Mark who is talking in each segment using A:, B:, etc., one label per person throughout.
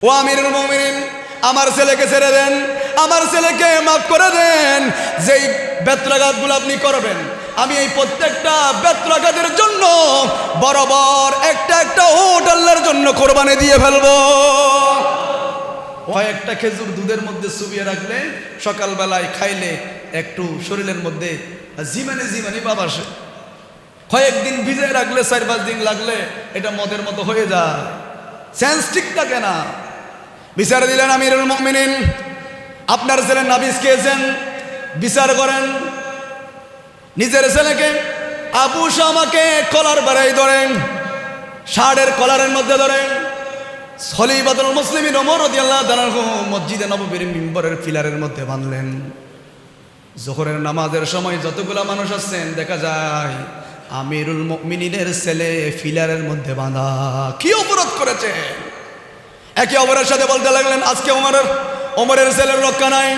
A: ও আমিরুল মুমিনিন, আমার ছেলেকে ছেড়ে দেন, আমার ছেলেকে মাফ করে দেন। যেই বেত্রাঘাতগুলো আপনি করবেন, আমি এই প্রত্যেকটা বেত্রাঘাতের জন্য বরাবর একটা একটা উট আল্লাহর জন্য কোরবানি দিয়ে ফেলবো। কয়েকটা খেজুর দুধের মধ্যে চুবিয়ে রাখলে সকালবেলায় খাইলে একটু শরীরের মধ্যে জিমানি ভাব আসে। কয়েকদিন ভিজে রাখলে 4-5 দিন লাগলে এটা মদের মতো হয়ে যায়, সেন্স ঠিক থাকে না। বিচার দিলেন আমিরুল মুমিনিন, আপনার ছেলে নাবিজ খেয়েছেন, বিচার করেন। নিজের ছেলেকে আবু শামাকে কলার বেড়াই ধরেন, শার্টের কলারের মধ্যে ধরেন। খলিফাতুল মুসলিমিন ওমর রাদিয়াল্লাহু তাআলা মসজিদে নববীর মিম্বরের পিলারের মধ্যে বাঁধলেন। জোহরের নামাজের সময় যতগুলা মানুষ আসছেন দেখা যায় আমিরুল মুমিনিনের ছেলে পিলারের মধ্যে বাঁধা। কি অপরাধ করেছে? একে অপরের সাথে বলতে লাগলেন, আজকে ওমরের ছেলের রক্ষা নাই,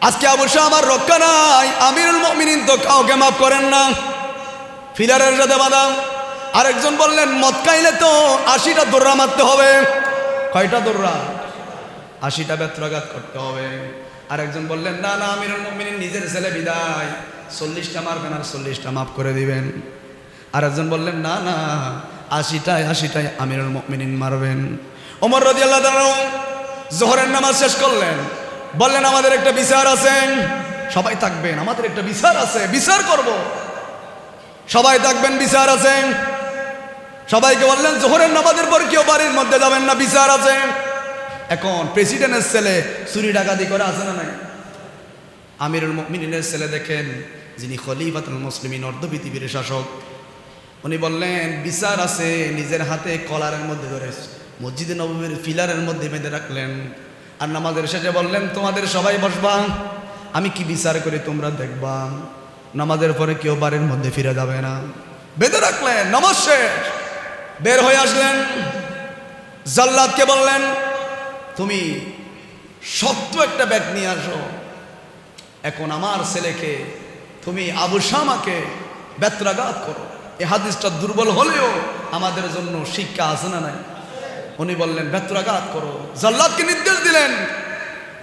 A: আজকে অবশ্য আমার রক্ষা নাই। আমিরুল মুমিনিন তো কাউকে মাফ করেন না, ফিলারের সাথে বাঁধা। আরেকজন বললেন, মদ খাইলে তো 80টা দৌড়া মারতে হবে। কয়টা দৌড়া? 80টা বেত্রাঘাত করতে হবে। আরেকজন বললেন, না না, আমিরুল মুমিনিন নিজের ছেলে বিদায়, 40টা মারবেন আর 40টা মাফ করে দিবেন। আরেকজন বললেন, না না, 80টায় আমিরুল মুমিনিন মারবেন। ওমর রাদিয়াল্লাহু তাআলা জোহরের নামাজ শেষ করলেন, বললেন, আমাদের একটা বিচার আছে, সবাই থাকবেন, আমাদের একটা বিচার আছে, বিচার করব, সবাই থাকবেন, বিচার আছে। সবাইকে বললেন, জোহরের নামাজের পর কেউ বাড়ির মধ্যে যাবেন না, বিচার আছে। এখন প্রেসিডেন্টের ছেলে চুরি ডাকাতি করে আছে না নাই? আমিরুল মুমিনিনের ছেলে দেখেন, যিনি খলিফাতুল মুসলিমিন, অর্ধ পৃথিবীর শাসক, উনি বললেন, বিচার আছে। নিজের হাতে কলারের মধ্যে ধরে মসজিদে নববীর পিলারের মধ্যে বেঁধে রাখলেন। আর নামাজের শেষে বললেন, তোমাদের সবাই বসবা, আমি কি বিচার করি তোমরা দেখবা, নামাজের পরে কেউ বাড়ির মধ্যে ফিরে যাবে না। বেঁধে রাখলেন। নামাজ শেষ বের হয়ে আসলেন, জাল্লাদকে বললেন, তুমি শক্ত একটা ব্যাগ নিয়ে আসো, এখন আমার ছেলেকে তুমি আবু শামাকে বেত্রাঘাত করো। এই হাদিসটা দুর্বল হলেও আমাদের জন্য শিক্ষা আছে না নাই? উনি বললেন, বেত্রাঘাত করো। জাল্লাদকে নির্দেশ দিলেন,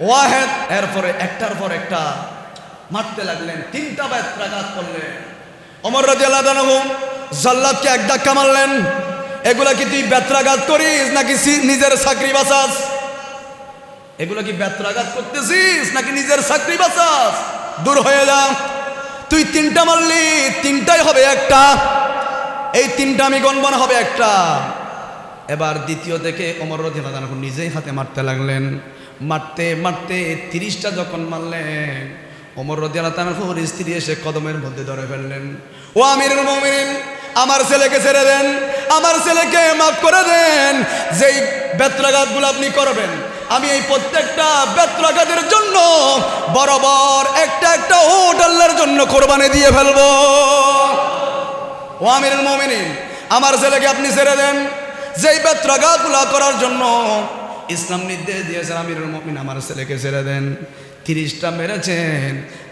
A: ওয়াহেদ। এরপরে একটার পর একটা মারতে লাগলেন, 3টা বেত্রাঘাত করলেন। ওমর রাদিয়াল্লাহু তাআলা জাল্লাদকে এক ধাক্কা মারলেন, এগুলা কি তুই বেত্রাঘাত করিস নাকি নিজের চাকরি বাঁচাস? এগুলা কি বেত্রাঘাত করতেছিস নাকি নিজের চাকরি বাঁচাস? দূর হয়ে যা, তুই 3টা মারলি, 3টাই হবে একটা, এই 3টা আমি গণব না, হবে একটা। এবার দ্বিতীয় থেকে ওমর রাদিয়াল্লাহু তাআলা নিজেই হাতে মারতে লাগলেন। মারতে মারতে 30টা যখন মারলেন, ওমর রাদিয়াল্লাহু তাআলা স্ত্রী এসে কদমের মধ্যে ধরে ফেললেন। ও আমিরুল মুমিনিন, আমার ছেলেকে ছেড়ে দেন, আমার ছেলেকে মাফ করে দেন। যেই বেত্রাঘাতগুলো আপনি করবেন, আমি এই প্রত্যেকটা বেত্রাঘাতের জন্য বরাবর একটা একটা উট আল্লাহর জন্য কোরবানি দিয়ে ফেলবো। ও আমিরুল মুমিনিন, আমার ছেলেকে আপনি ছেড়ে দেন। যেই বেত্রাঘাতগুলো করার জন্য ইসলাম নির্দেশ দিয়েছেন, আমিরুল মুমিনিন আমার ছেলেকে ছেড়ে দেন। 30টা মেরেছেন,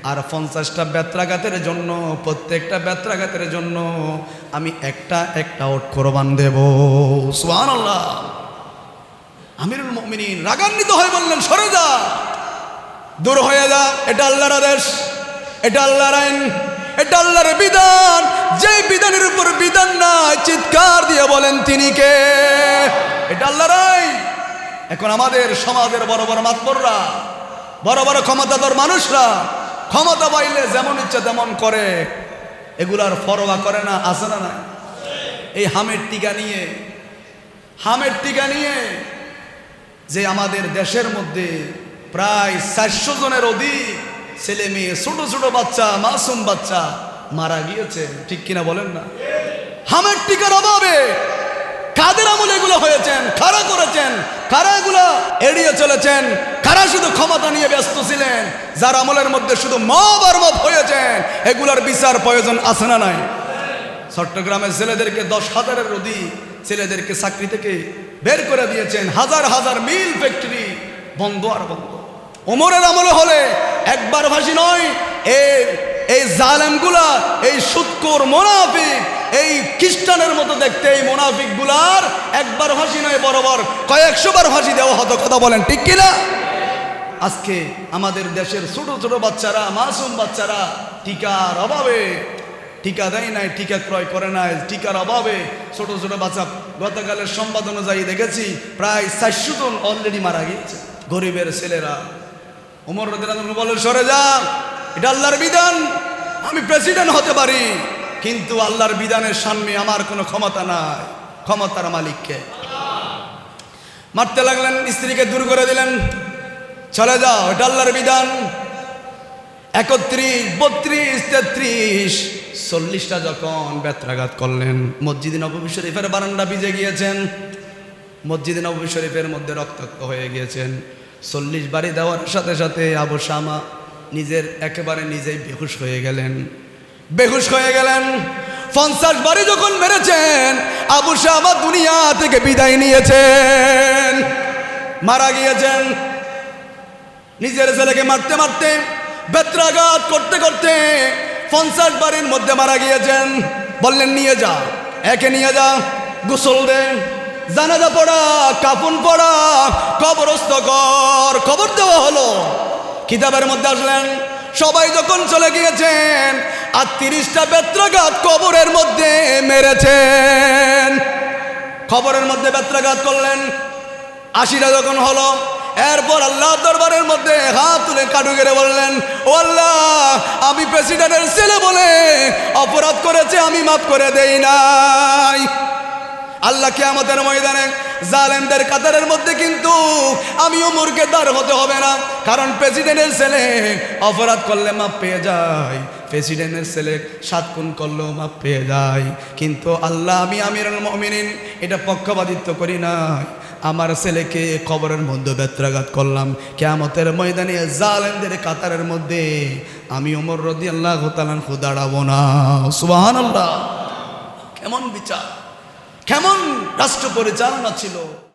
A: আর 50টা বেত্রাঘাতের জন্য, প্রত্যেকটা বেত্রাঘাতের জন্য আমি একটা একটা উট কোরবান দেব। সুবহানাল্লাহ। আমিরুল মুমিনিন রাগান্বিত হয়ে বললেন, সরে যা, দূর হয়ে যা, এটা আল্লাহর আদেশ, এটা আল্লাহর আইন, এটা আল্লাহর বিধান। যে বিধানের উপর বিধান নাই, চিৎকার দিয়ে বলেন তিনি কে? এটা আল্লাহর আইন। এখন আমাদের সমাজের বড় বড় মাতবররা, বড় বড় ক্ষমতাধর মানুষরা ক্ষমতা পাইলে যেমন ইচ্ছা তেমন করে, এগুলার পরোয়া করে না, আছে না না? এই হামের টিকা নিয়ে যে আমাদের দেশের মধ্যে প্রায় 400 জনের অধিক ছেলে মেয়ে, ছোট ছোট বাচ্চা, মাসুম বাচ্চা মারা গিয়েছে, ঠিক কিনা বলেন না? হামের টিকার অভাবে কাদের আমলে এগুলো হয়েছেন, কারা করেছেন, কারা এগুলো এড়িয়ে চলেছেন, কারা শুধু ক্ষমতা নিয়ে ব্যস্ত ছিলেন, যার আমলের মধ্যে শুধু মব আর মব হয়েছেন, এগুলার বিচার প্রয়োজন আছে না নাই? চট্টগ্রামের ছেলেদেরকে 10,000-এর অধিক ছেলেদেরকে চাকরি থেকে বের করে দিয়েছেন, হাজার হাজার মিল ফ্যাক্টরি বন্ধ আর বন্ধ। ওমরের আমলে হলে একবার ফাঁসি নয়, এই জালেমগুলা, এই সুৎখোর মুনাফিক, এই খ্রিস্টানের মতো দেখতে এই মুনাফিকগুলার একবার ফাঁসি নয় বরাবর কয়েকশোবার ফাঁসি দেওয়া হতো। কথা বলেন ঠিক কিনা? আজকে আমাদের দেশের ছোট ছোট বাচ্চারা, মাসুম বাচ্চারা টিকার অভাবে টিকা দেয় নাই, টিকা ক্রয় করে নাই, টিকার অভাবে ছোট ছোট বাচ্চা, গতকালের সংবাদ অনুযায়ী দেখেছি প্রায় 400 জন অলরেডি মারা গিয়েছে, গরিবের ছেলেরা। ওমর রাদিয়াল্লাহু আনহু বলে, সরে যা, এটা আল্লাহর বিধান, আমি প্রেসিডেন্ট হতে পারি, কিন্তু আল্লাহর বিধানের সামনে আমার কোনো ক্ষমতা নাই, ক্ষমতার মালিককে। মারতে লাগলেন, স্ত্রীকে দূর করে দিলেন, চলে যাও, এটা আল্লাহর বিধান। 31, 32, 33, 40টা যখন বেত্রাঘাত করলেন, মসজিদে নববী শরীফের বারান্দা ভিজে গিয়েছেন, মসজিদে নববী শরীফের মধ্যে রক্তাক্ত হয়ে গিয়েছেন। 40 বাড়ি দেওয়ার সাথে সাথে আবু শামা একেবারে নিজেই বেহুশ হয়ে গেলেন, বেহুশ হয়ে গেলেন। 50 বাড়ি যখন মেরেছেন, আবু শামা দুনিয়া থেকে বিদায় নিয়েছেন, মারা গিয়েছেন। নিজের ছেলেকে মারতে মারতে, বেত্রাঘাত করতে করতে 50 বাড়ির মধ্যে মারা গিয়েছেন। বললেন, নিয়ে যা, একে নিয়ে যা, গোসল দে, জানাজা পড়া, কাফন পড়া, কবরস্থ কর। খবর দেওয়া হলো, কিতাবের মধ্যে আসলেন। সবাই যখন চলে গিয়েছেন, আর 30টা বেত্রাঘাত কবরের মধ্যে মেরেছেন, খবরের মধ্যে বেত্রাঘাত করলেন। 80টা যখন হলো, এরপর আল্লাহ দরবারের মধ্যে হাত তুলে কাটু গেড়ে বললেন, ও আল্লাহ, আমি প্রেসিডেন্টের ছেলে বলে অপরাধ করেছে, আমি মাফ করে দেই নাই। আল্লাহ কিয়ামতের ময়দানে জালেমদের কাতারের মধ্যে কিন্তু আমি ওমরকে দাঁড় হতে হবে না, কারণ প্রেসিডেন্টের ছেলে অপরাধ করলে মাপ পেয়ে যায়, প্রেসিডেন্টের ছেলে 7 খুন করলেও মাপ পেয়ে যায়। কিন্তু আল্লাহ, আমি আমিরুল মুমিনিন, এটা পক্ষপাতিত্ব করি নাই, আমার ছেলেকে কবরের মধ্যে বেত্রাঘাত করলাম, কিয়ামতের ময়দানে জালেমদের কাতারের মধ্যে আমি ওমর রাদিয়াল্লাহু তাআলা আনহু দাঁড়াবো না। সুবহানাল্লাহ! কেমন বিচার, কেমন রাষ্ট্র পরিচালনা ছিল।